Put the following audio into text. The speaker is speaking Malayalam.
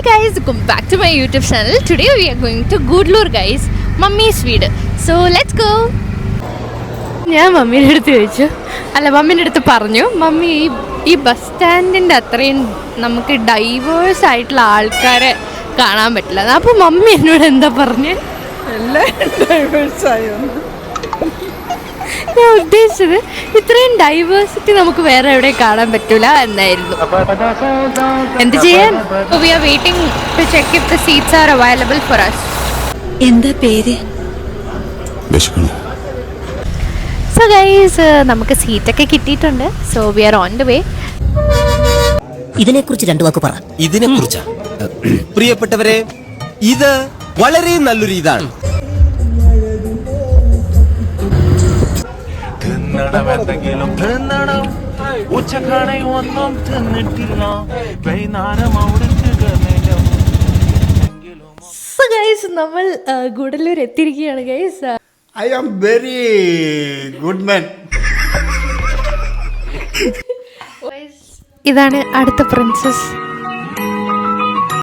guys, welcome back to my YouTube channel. Today we are going to Gudalur guys, Mummy's വീട്. So let's go. ഞാൻ മമ്മീൻ്റെ അടുത്ത് ചോദിച്ചു, അല്ല മമ്മീൻ്റെ അടുത്ത് പറഞ്ഞു, മമ്മി ഈ ബസ് സ്റ്റാൻഡിൻ്റെ അത്രയും നമുക്ക് ഡൈവേഴ്സ് ആയിട്ടുള്ള ആൾക്കാരെ കാണാൻ പറ്റില്ല. അപ്പോൾ മമ്മി എന്നോട് എന്താ പറഞ്ഞ്? എല്ലാം ഡൈവേഴ്സായി. ഞാൻ ഉദ്ദേശിച്ചത് ഇത്രയും ഡൈവേഴ്സിറ്റി നമുക്ക് വേറെ എവിടെ കാണാൻ പറ്റൂല എന്നായിരുന്നു. എന്ത് ചെയ്യാൻ? We are waiting to check if the seats are available for us. എന്താ പേര്? സോ ഗൈസ്, നമുക്ക് സീറ്റൊക്കെ കിട്ടിയിട്ടുണ്ട്. So we are on the way. ഇതിനെക്കുറിച്ച് രണ്ടു വാക്ക് പറ. ഇതിനെക്കുറിച്ചാ പ്രിയപ്പെട്ടവരെ, ഇത് വളരെ നല്ലൊരു ഇതാണ്. എന്തെങ്കിലും തിന്നണം, ഉച്ചക്കാണെ ഒന്നും തിന്നിട്ടില്ല, വൈകുന്നേരം സോ ഗൈസ്, നമ്മൾ ഗുഡല്ലൂർ എത്തിയിരിക്കുകയാണ് guys. I am very good man. ഇതാണ് അടുത്ത പ്രിൻസസ്.